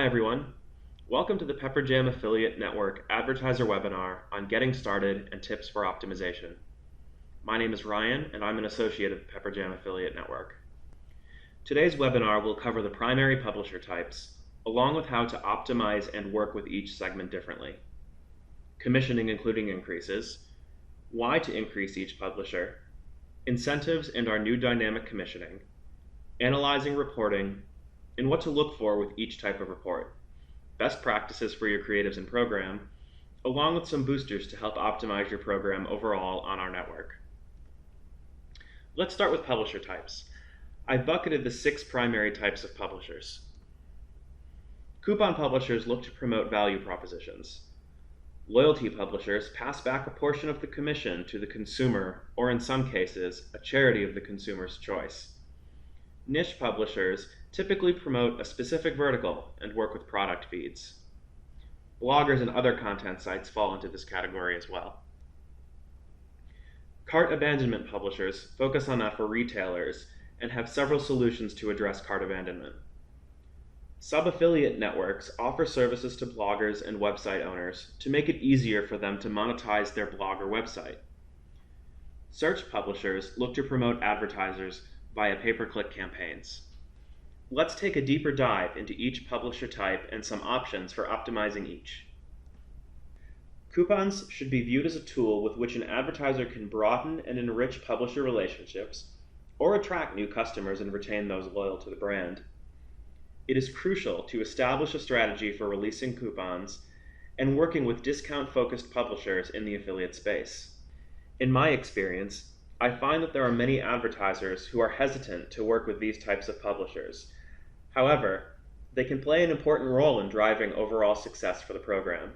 Hi everyone. Welcome to the Pepperjam Affiliate Network advertiser webinar on getting started and tips for optimization. My name is Ryan and I'm an associate of the Pepperjam Affiliate Network. Today's webinar will cover the primary publisher types, along with how to optimize and work with each segment differently. Commissioning including increases, why to increase each publisher, incentives and our new dynamic commissioning, analyzing reporting, and what to look for with each type of report, best practices for your creatives and program, along with some boosters to help optimize your program overall on our network. Let's start with publisher types. I've bucketed the 6 primary types of publishers. Coupon publishers look to promote value propositions. Loyalty publishers pass back a portion of the commission to the consumer, or in some cases, a charity of the consumer's choice. Niche publishers typically promote a specific vertical and work with product feeds. Bloggers and other content sites fall into this category as well. Cart abandonment publishers focus on that for retailers and have several solutions to address cart abandonment. Sub-affiliate networks offer services to bloggers and website owners to make it easier for them to monetize their blog or website. Search publishers look to promote advertisers via pay-per-click campaigns. Let's take a deeper dive into each publisher type and some options for optimizing each. Coupons should be viewed as a tool with which an advertiser can broaden and enrich publisher relationships or attract new customers and retain those loyal to the brand. It is crucial to establish a strategy for releasing coupons and working with discount-focused publishers in the affiliate space. In my experience, I find that there are many advertisers who are hesitant to work with these types of publishers. However, they can play an important role in driving overall success for the program.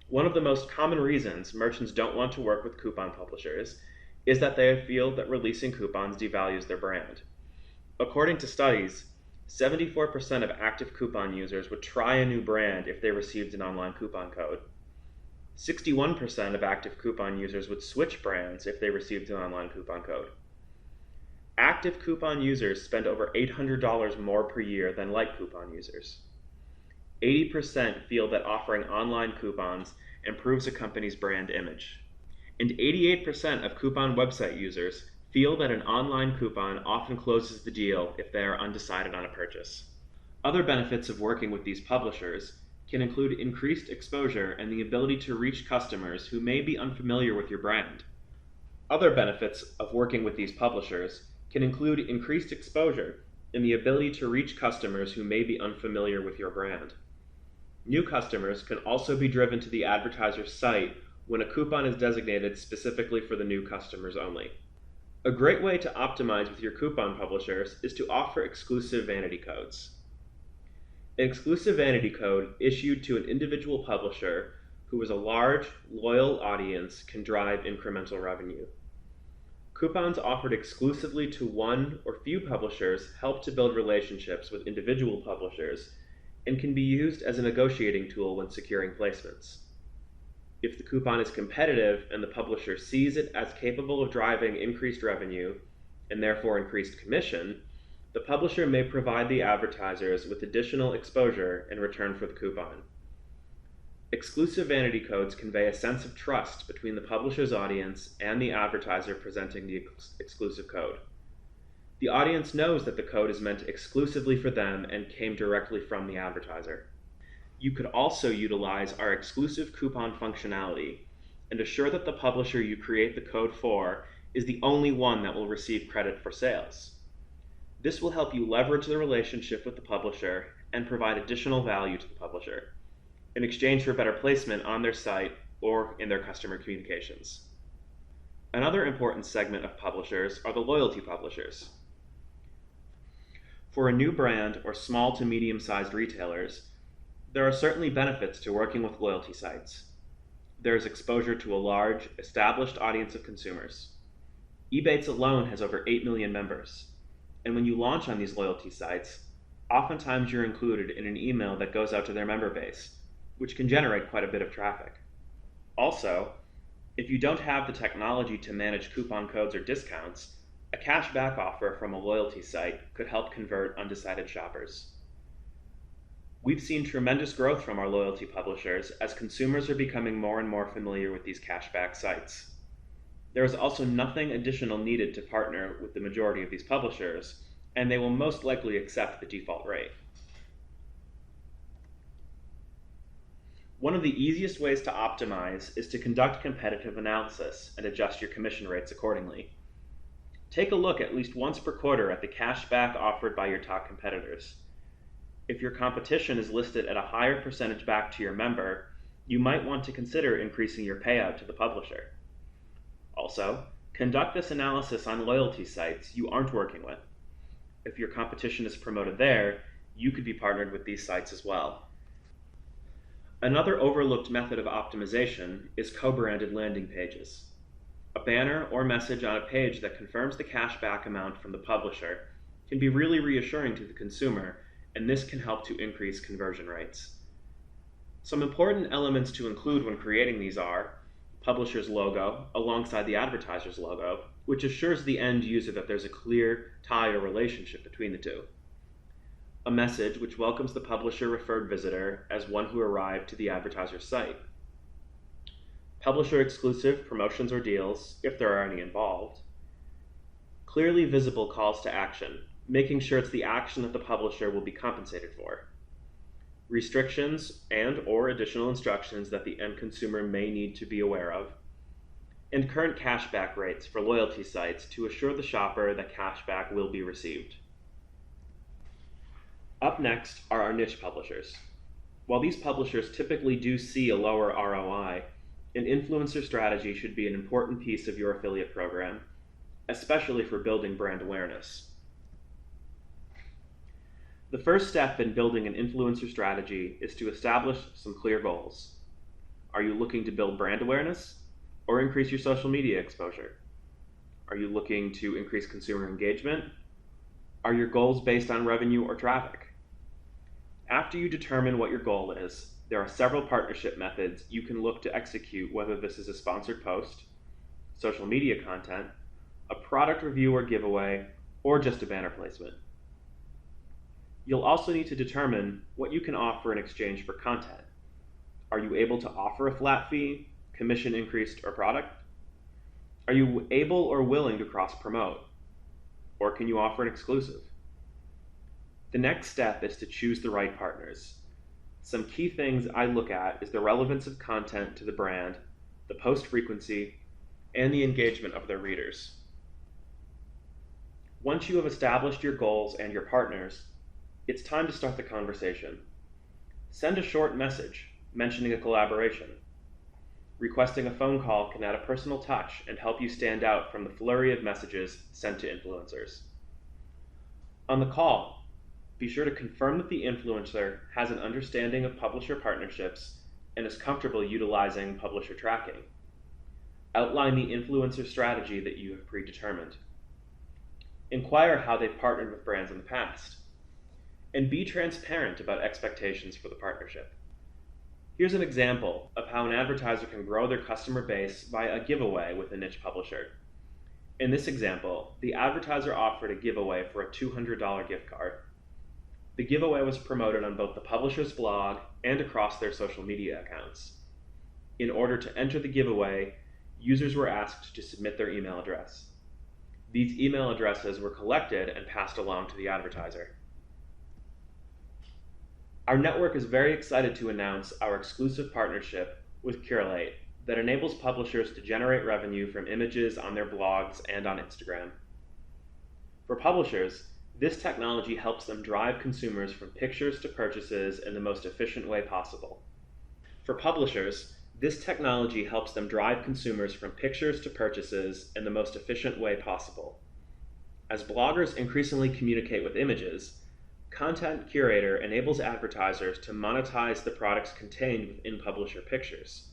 One of the most common reasons merchants don't want to work with coupon publishers is that they feel that releasing coupons devalues their brand. According to studies, 74% of active coupon users would try a new brand if they received an online coupon code. 61% of active coupon users would switch brands if they received an online coupon code. Active coupon users spend over $800 more per year than light coupon users. 80% feel that offering online coupons improves a company's brand image. And 88% of coupon website users feel that an online coupon often closes the deal if they are undecided on a purchase. Other benefits of working with these publishers can include increased exposure and the ability to reach customers who may be unfamiliar with your brand. Other benefits of working with these publishers can include increased exposure and the ability to reach customers who may be unfamiliar with your brand. New customers can also be driven to the advertiser's site when a coupon is designated specifically for the new customers only. A great way to optimize with your coupon publishers is to offer exclusive vanity codes. An exclusive vanity code issued to an individual publisher who has a large, loyal audience can drive incremental revenue. Coupons offered exclusively to one or few publishers help to build relationships with individual publishers and can be used as a negotiating tool when securing placements. If the coupon is competitive and the publisher sees it as capable of driving increased revenue and therefore increased commission, the publisher may provide the advertisers with additional exposure in return for the coupon. Exclusive vanity codes convey a sense of trust between the publisher's audience and the advertiser presenting the exclusive code. The audience knows that the code is meant exclusively for them and came directly from the advertiser. You could also utilize our exclusive coupon functionality and assure that the publisher you create the code for is the only one that will receive credit for sales. This will help you leverage the relationship with the publisher and provide additional value to the publisher in exchange for better placement on their site or in their customer communications. Another important segment of publishers are the loyalty publishers. For a new brand or small to medium-sized retailers, there are certainly benefits to working with loyalty sites. There is exposure to a large, established audience of consumers. Ebates alone has over 8 million members. And when you launch on these loyalty sites, oftentimes you're included in an email that goes out to their member base, which can generate quite a bit of traffic. Also, if you don't have the technology to manage coupon codes or discounts, a cashback offer from a loyalty site could help convert undecided shoppers. We've seen tremendous growth from our loyalty publishers as consumers are becoming more and more familiar with these cashback sites. There is also nothing additional needed to partner with the majority of these publishers, and they will most likely accept the default rate. One of the easiest ways to optimize is to conduct competitive analysis and adjust your commission rates accordingly. Take a look at least once per quarter at the cashback offered by your top competitors. If your competition is listed at a higher percentage back to your member, you might want to consider increasing your payout to the publisher. Also, conduct this analysis on loyalty sites you aren't working with. If your competition is promoted there, you could be partnered with these sites as well. Another overlooked method of optimization is co-branded landing pages. A banner or message on a page that confirms the cashback amount from the publisher can be really reassuring to the consumer, and this can help to increase conversion rates. Some important elements to include when creating these are publisher's logo alongside the advertiser's logo, which assures the end user that there's a clear tie or relationship between the two. A message which welcomes the publisher referred visitor as one who arrived to the advertiser's site. Publisher exclusive promotions or deals, if there are any involved. Clearly visible calls to action, making sure it's the action that the publisher will be compensated for. Restrictions and or additional instructions that the end consumer may need to be aware of. And current cashback rates for loyalty sites to assure the shopper that cashback will be received. Up next are our niche publishers. While these publishers typically do see a lower ROI, an influencer strategy should be an important piece of your affiliate program, especially for building brand awareness. The first step in building an influencer strategy is to establish some clear goals. Are you looking to build brand awareness or increase your social media exposure? Are you looking to increase consumer engagement? Are your goals based on revenue or traffic? After you determine what your goal is, there are several partnership methods you can look to execute, whether this is a sponsored post, social media content, a product review or giveaway, or just a banner placement. You'll also need to determine what you can offer in exchange for content. Are you able to offer a flat fee, commission increased, or product? Are you able or willing to cross-promote? Or can you offer an exclusive? The next step is to choose the right partners. Some key things I look at is the relevance of content to the brand, the post frequency, and the engagement of their readers. Once you have established your goals and your partners, it's time to start the conversation. Send a short message mentioning a collaboration. Requesting a phone call can add a personal touch and help you stand out from the flurry of messages sent to influencers. On the call, be sure to confirm that the influencer has an understanding of publisher partnerships and is comfortable utilizing publisher tracking. Outline the influencer strategy that you have predetermined. Inquire how they've partnered with brands in the past. And be transparent about expectations for the partnership. Here's an example of how an advertiser can grow their customer base via a giveaway with a niche publisher. In this example, the advertiser offered a giveaway for a $200 gift card. The giveaway was promoted on both the publisher's blog and across their social media accounts. In order to enter the giveaway, users were asked to submit their email address. These email addresses were collected and passed along to the advertiser. Our network is very excited to announce our exclusive partnership with Curate that enables publishers to generate revenue from images on their blogs and on Instagram. For publishers, this technology helps them drive consumers from pictures to purchases in the most efficient way possible. For publishers, this technology helps them drive consumers from pictures to purchases in the most efficient way possible. As bloggers increasingly communicate with images, Content Curator enables advertisers to monetize the products contained within publisher pictures.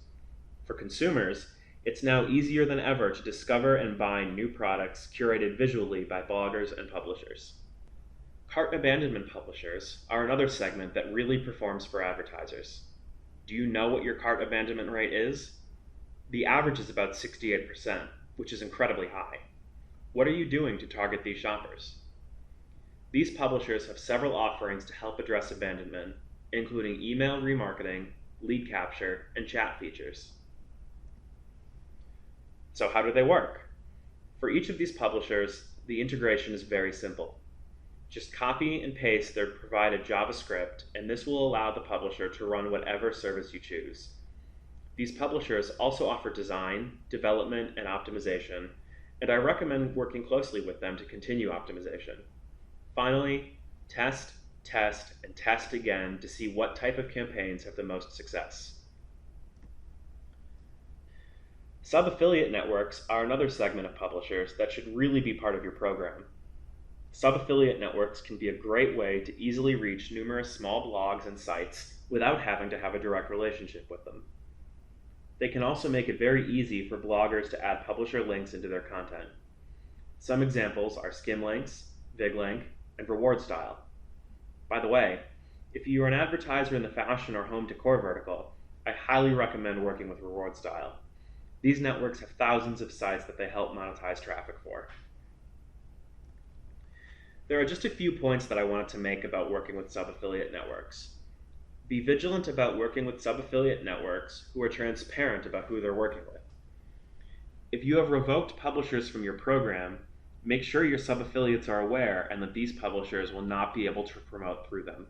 For consumers, it's now easier than ever to discover and buy new products curated visually by bloggers and publishers. Cart abandonment publishers are another segment that really performs for advertisers. Do you know what your cart abandonment rate is? The average is about 68%, which is incredibly high. What are you doing to target these shoppers? These publishers have several offerings to help address abandonment, including email remarketing, lead capture, and chat features. So how do they work? For each of these publishers, the integration is very simple. Just copy and paste their provided JavaScript, and this will allow the publisher to run whatever service you choose. These publishers also offer design, development, and optimization, and I recommend working closely with them to continue optimization. Finally, test, and test again to see what type of campaigns have the most success. Sub-affiliate networks are another segment of publishers that should really be part of your program. Sub-affiliate networks can be a great way to easily reach numerous small blogs and sites without having to have a direct relationship with them. They can also make it very easy for bloggers to add publisher links into their content. Some examples are Skimlinks, VigLink, and RewardStyle. By the way, if you are an advertiser in the fashion or home decor vertical, I highly recommend working with RewardStyle. These networks have thousands of sites that they help monetize traffic for. There are just a few points that I wanted to make about working with sub-affiliate networks. Be vigilant about working with sub-affiliate networks who are transparent about who they're working with. If you have revoked publishers from your program, make sure your sub-affiliates are aware and that these publishers will not be able to promote through them.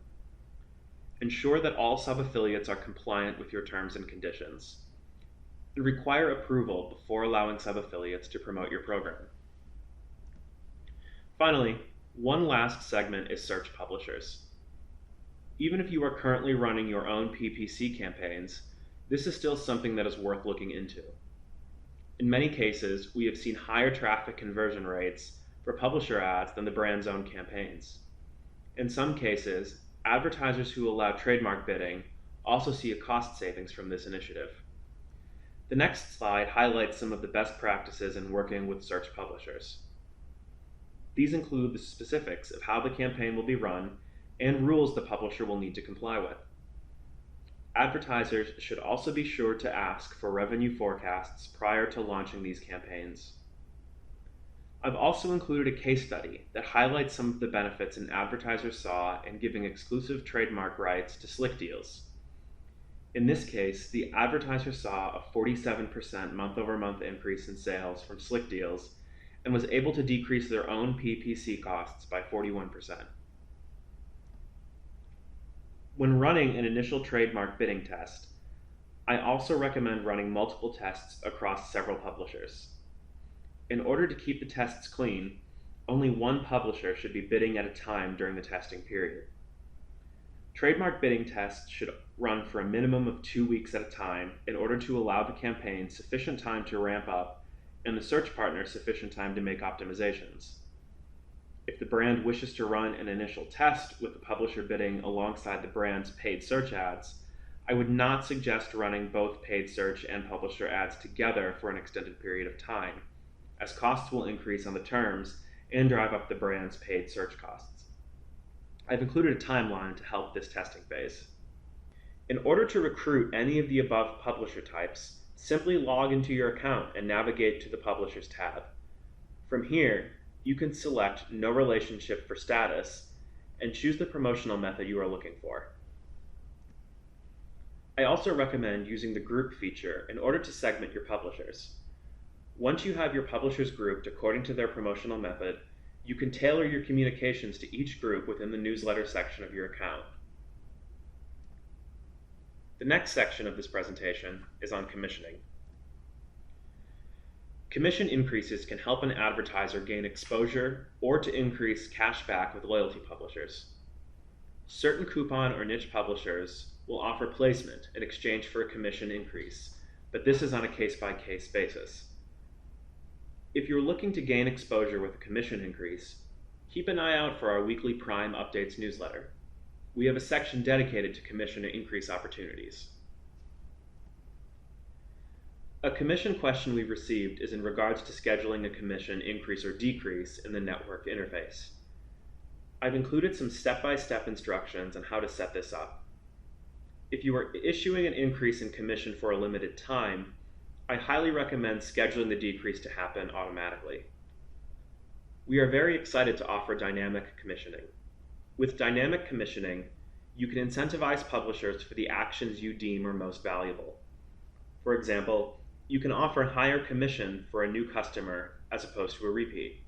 Ensure that all sub-affiliates are compliant with your terms and conditions. Require approval before allowing sub-affiliates to promote your program. Finally, one last segment is search publishers. Even if you are currently running your own PPC campaigns, this is still something that is worth looking into. In many cases, we have seen higher traffic conversion rates for publisher ads than the brand's own campaigns. In some cases, advertisers who allow trademark bidding also see a cost savings from this initiative. The next slide highlights some of the best practices in working with search publishers. These include the specifics of how the campaign will be run and rules the publisher will need to comply with. Advertisers should also be sure to ask for revenue forecasts prior to launching these campaigns. I've also included a case study that highlights some of the benefits an advertiser saw in giving exclusive trademark rights to Slick Deals. In this case, the advertiser saw a 47% month-over-month increase in sales from Slick Deals and was able to decrease their own PPC costs by 41%. When running an initial trademark bidding test, I also recommend running multiple tests across several publishers. In order to keep the tests clean, only one publisher should be bidding at a time during the testing period. Trademark bidding tests should run for a minimum of 2 weeks at a time in order to allow the campaign sufficient time to ramp up and the search partner sufficient time to make optimizations. If the brand wishes to run an initial test with the publisher bidding alongside the brand's paid search ads, I would not suggest running both paid search and publisher ads together for an extended period of time, as costs will increase on the terms and drive up the brand's paid search costs. I've included a timeline to help this testing phase. In order to recruit any of the above publisher types, simply log into your account and navigate to the Publishers tab. From here, you can select No Relationship for status and choose the promotional method you are looking for. I also recommend using the group feature in order to segment your publishers. Once you have your publishers grouped according to their promotional method, you can tailor your communications to each group within the newsletter section of your account. The next section of this presentation is on commissioning. Commission increases can help an advertiser gain exposure or to increase cashback with loyalty publishers. Certain coupon or niche publishers will offer placement in exchange for a commission increase, but this is on a case-by-case basis. If you're looking to gain exposure with a commission increase, keep an eye out for our weekly Prime Updates newsletter. We have a section dedicated to commission increase opportunities. A commission question we've received is in regards to scheduling a commission increase or decrease in the network interface. I've included some step-by-step instructions on how to set this up. If you are issuing an increase in commission for a limited time, I highly recommend scheduling the decrease to happen automatically. We are very excited to offer dynamic commissioning. With dynamic commissioning, you can incentivize publishers for the actions you deem are most valuable. For example, you can offer higher commission for a new customer as opposed to a repeat.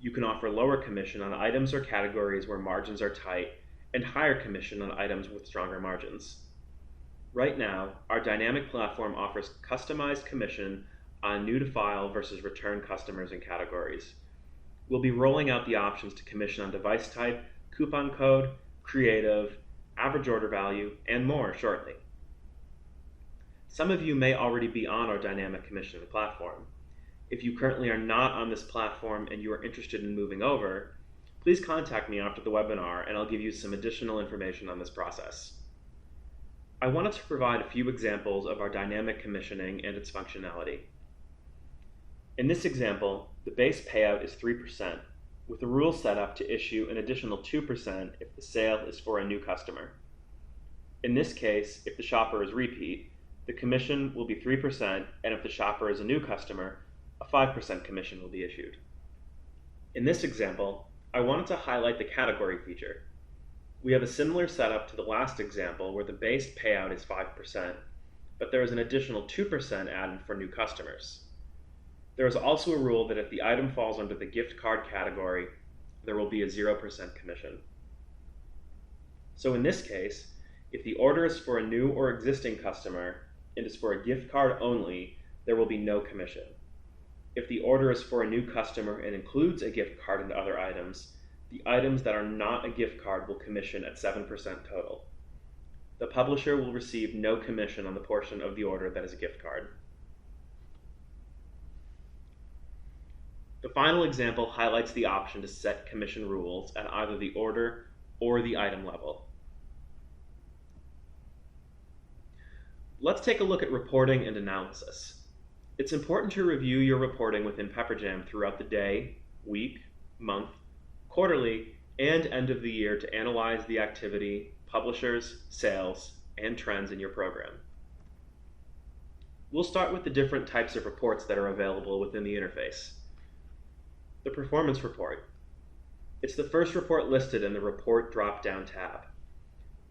You can offer lower commission on items or categories where margins are tight, and higher commission on items with stronger margins. Right now, our dynamic platform offers customized commission on new-to-file versus return customers and categories. We'll be rolling out the options to commission on device type, coupon code, creative, average order value, and more shortly. Some of you may already be on our dynamic commissioning platform. If you currently are not on this platform and you are interested in moving over, please contact me after the webinar and I'll give you some additional information on this process. I wanted to provide a few examples of our dynamic commissioning and its functionality. In this example, the base payout is 3%, with the rule set up to issue an additional 2% if the sale is for a new customer. In this case, if the shopper is repeat, the commission will be 3%, and if the shopper is a new customer, a 5% commission will be issued. In this example, I wanted to highlight the category feature. We have a similar setup to the last example where the base payout is 5%, but there is an additional 2% added for new customers. There is also a rule that if the item falls under the gift card category, there will be a 0% commission. So in this case, if the order is for a new or existing customer and is for a gift card only, there will be no commission. If the order is for a new customer and includes a gift card and other items, the items that are not a gift card will commission at 7% total. The publisher will receive no commission on the portion of the order that is a gift card. The final example highlights the option to set commission rules at either the order or the item level. Let's take a look at reporting and analysis. It's important to review your reporting within Pepperjam throughout the day, week, month, quarterly, and end of the year to analyze the activity, publishers, sales, and trends in your program. We'll start with the different types of reports that are available within the interface. The performance report. It's the first report listed in the Report drop-down tab.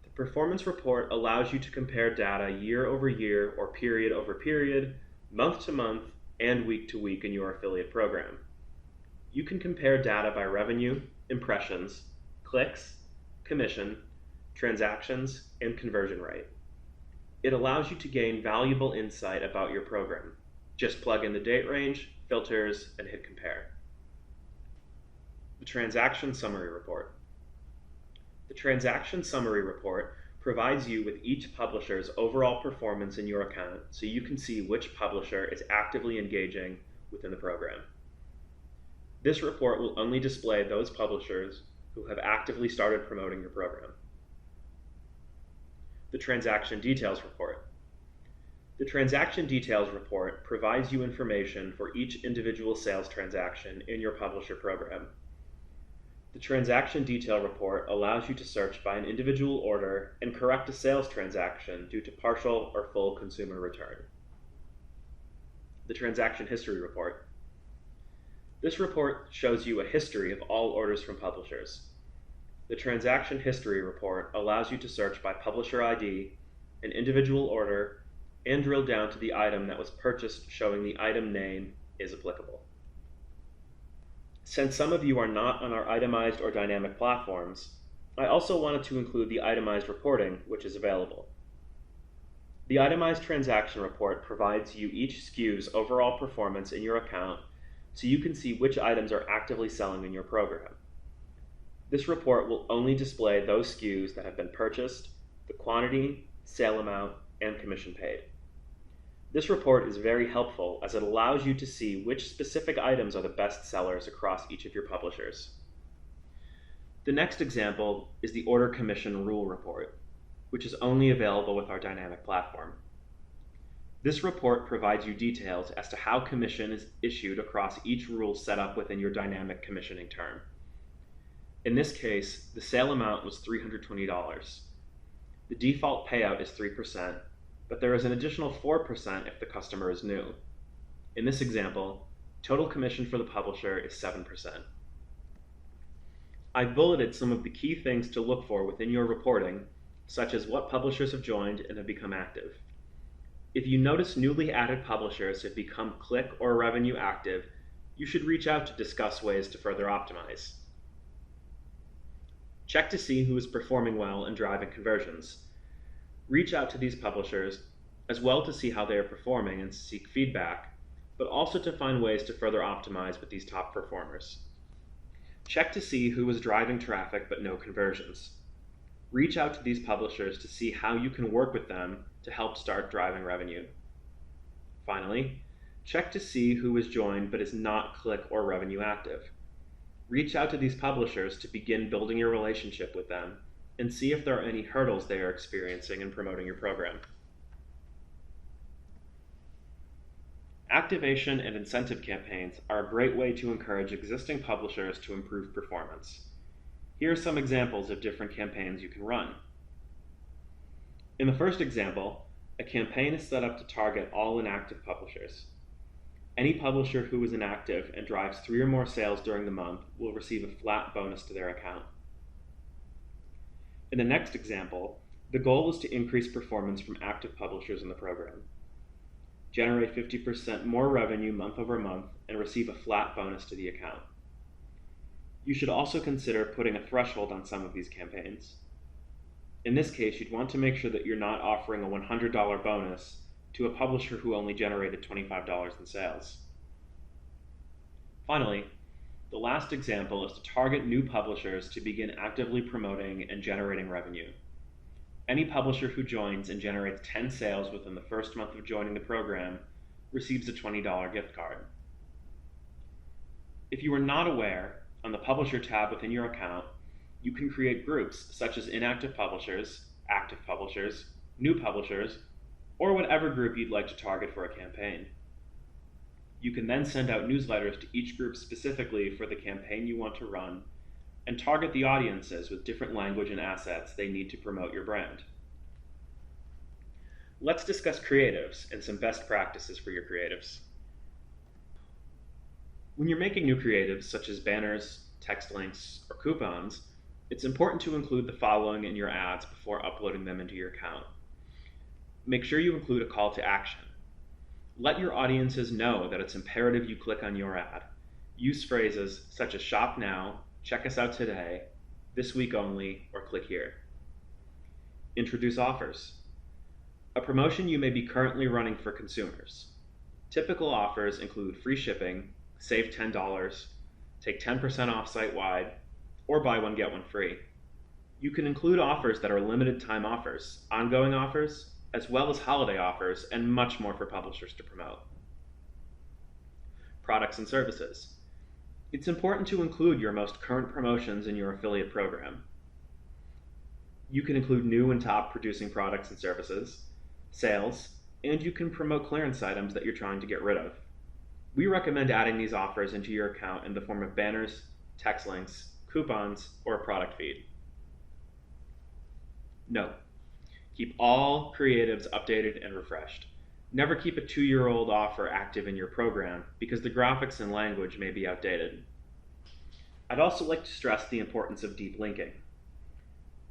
The performance report allows you to compare data year over year or period over period, month to month, and week to week in your affiliate program. You can compare data by revenue, impressions, clicks, commission, transactions, and conversion rate. It allows you to gain valuable insight about your program. Just plug in the date range, filters, and hit compare. The Transaction Summary Report. The Transaction Summary Report provides you with each publisher's overall performance in your account so you can see which publisher is actively engaging within the program. This report will only display those publishers who have actively started promoting your program. The Transaction Details Report. The Transaction Details Report provides you information for each individual sales transaction in your publisher program. The Transaction Detail Report allows you to search by an individual order and correct a sales transaction due to partial or full consumer return. The Transaction History Report. This report shows you a history of all orders from publishers. The Transaction History Report allows you to search by publisher ID, an individual order, and drill down to the item that was purchased, showing the item name is applicable. Since some of you are not on our itemized or dynamic platforms, I also wanted to include the itemized reporting, which is available. The itemized transaction report provides you each SKU's overall performance in your account so you can see which items are actively selling in your program. This report will only display those SKUs that have been purchased, the quantity, sale amount, and commission paid. This report is very helpful as it allows you to see which specific items are the best sellers across each of your publishers. The next example is the Order Commission Rule Report, which is only available with our dynamic platform. This report provides you details as to how commission is issued across each rule set up within your dynamic commissioning term. In this case, the sale amount was $320. The default payout is 3%, but there is an additional 4% if the customer is new. In this example, total commission for the publisher is 7%. I've bulleted some of the key things to look for within your reporting, such as what publishers have joined and have become active. If you notice newly added publishers have become click or revenue active, you should reach out to discuss ways to further optimize. Check to see who is performing well and driving conversions. Reach out to these publishers as well to see how they are performing and seek feedback, but also to find ways to further optimize with these top performers. Check to see who is driving traffic but no conversions. Reach out to these publishers to see how you can work with them to help start driving revenue. Finally, check to see who is joined but is not click or revenue active. Reach out to these publishers to begin building your relationship with them and see if there are any hurdles they are experiencing in promoting your program. Activation and incentive campaigns are a great way to encourage existing publishers to improve performance. Here are some examples of different campaigns you can run. In the first example, a campaign is set up to target all inactive publishers. Any publisher who is inactive and drives 3 or more sales during the month will receive a flat bonus to their account. In the next example, the goal is to increase performance from active publishers in the program. Generate 50% more revenue month over month and receive a flat bonus to the account. You should also consider putting a threshold on some of these campaigns. In this case, you'd want to make sure that you're not offering a $100 bonus to a publisher who only generated $25 in sales. Finally, the last example is to target new publishers to begin actively promoting and generating revenue. Any publisher who joins and generates 10 sales within the first month of joining the program receives a $20 gift card. If you are not aware, on the Publisher tab within your account, you can create groups such as inactive publishers, active publishers, new publishers, or whatever group you'd like to target for a campaign. You can then send out newsletters to each group specifically for the campaign you want to run and target the audiences with different language and assets they need to promote your brand. Let's discuss creatives and some best practices for your creatives. When you're making new creatives, such as banners, text links, or coupons, it's important to include the following in your ads before uploading them into your account. Make sure you include a call to action. Let your audiences know that it's imperative you click on your ad. Use phrases such as shop now, check us out today, this week only, or click here. Introduce offers. A promotion you may be currently running for consumers. Typical offers include free shipping, save $10, take 10% off site-wide, or buy one get one free. You can include offers that are limited time offers, ongoing offers, as well as holiday offers, and much more for publishers to promote. Products and services. It's important to include your most current promotions in your affiliate program. You can include new and top producing products and services, sales, and you can promote clearance items that you're trying to get rid of. We recommend adding these offers into your account in the form of banners, text links, coupons, or a product feed. Note: keep all creatives updated and refreshed. Never keep a 2-year-old offer active in your program because the graphics and language may be outdated. I'd also like to stress the importance of deep linking.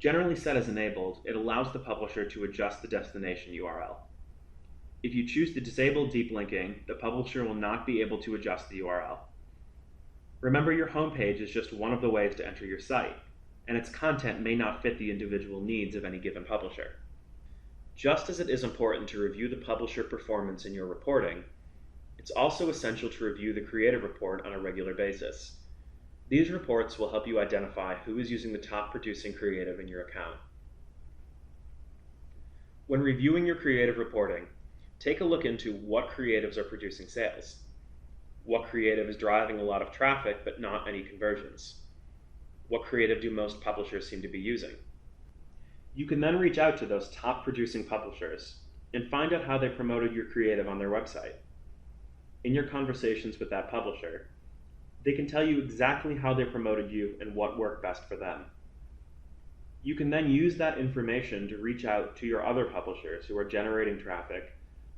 Generally set as enabled, it allows the publisher to adjust the destination URL. If you choose to disable deep linking, the publisher will not be able to adjust the URL. Remember, your homepage is just one of the ways to enter your site, and its content may not fit the individual needs of any given publisher. Just as it is important to review the publisher performance in your reporting, it's also essential to review the creative report on a regular basis. These reports will help you identify who is using the top producing creative in your account. When reviewing your creative reporting, take a look into what creatives are producing sales. What creative is driving a lot of traffic but not any conversions? What creative do most publishers seem to be using? You can then reach out to those top producing publishers and find out how they promoted your creative on their website. In your conversations with that publisher, they can tell you exactly how they promoted you and what worked best for them. You can then use that information to reach out to your other publishers who are generating traffic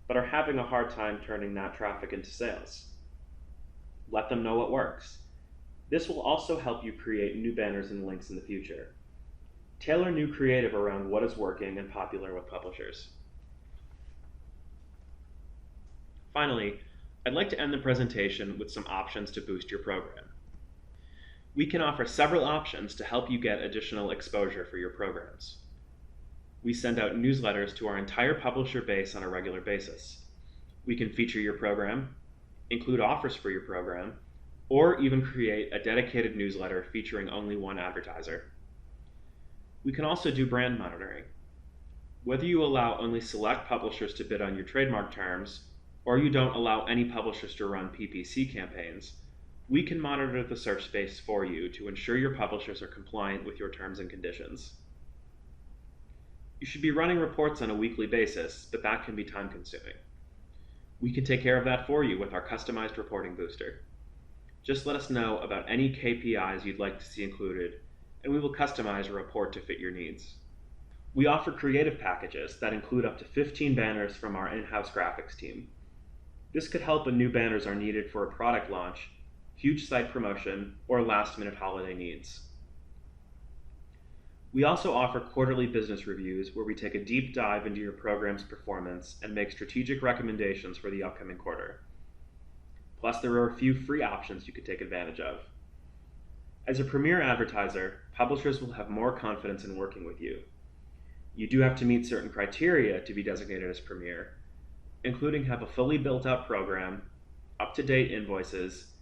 but are having a hard time turning that traffic into sales. Let them know what works. This will also help you create new banners and links in the future. Tailor new creative around what is working and popular with publishers. Finally, I'd like to end the presentation with some options to boost your program. We can offer several options to help you get additional exposure for your programs. We send out newsletters to our entire publisher base on a regular basis. We can feature your program, include offers for your program, or even create a dedicated newsletter featuring only one advertiser. We can also do brand monitoring. Whether you allow only select publishers to bid on your trademark terms, or you don't allow any publishers to run PPC campaigns, we can monitor the search space for you to ensure your publishers are compliant with your terms and conditions. You should be running reports on a weekly basis, but that can be time-consuming. We can take care of that for you with our customized reporting booster. Just let us know about any KPIs you'd like to see included, and we will customize a report to fit your needs. We offer creative packages that include up to 15 banners from our in-house graphics team. This could help when new banners are needed for a product launch, huge site promotion, or last-minute holiday needs. We also offer quarterly business reviews where we take a deep dive into your program's performance and make strategic recommendations for the upcoming quarter. Plus, there are a few free options you could take advantage of. As a premier advertiser, publishers will have more confidence in working with you. You do have to meet certain criteria to be designated as premier, including have a fully built-out program, up-to-date invoices,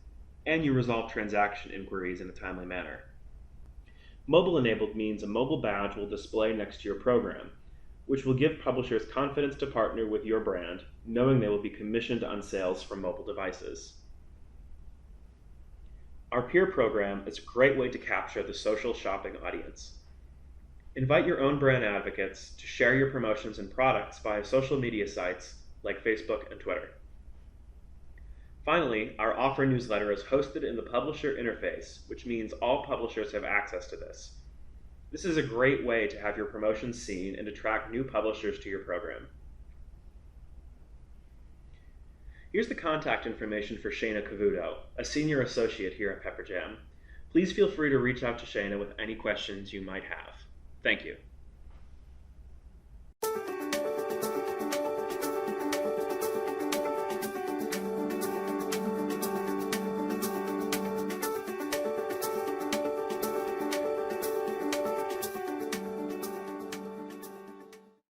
and you resolve transaction inquiries in a timely manner. Mobile-enabled means a mobile badge will display next to your program, which will give publishers confidence to partner with your brand, knowing they will be commissioned on sales from mobile devices. Our peer program is a great way to capture the social shopping audience. Invite your own brand advocates to share your promotions and products via social media sites like Facebook and Twitter. Finally, our offer newsletter is hosted in the publisher interface, which means all publishers have access to this. This is a great way to have your promotions seen and attract new publishers to your program. Here's the contact information for Shayna Cavuto, a senior associate here at Pepperjam. Please feel free to reach out to Shayna with any questions you might have. Thank you.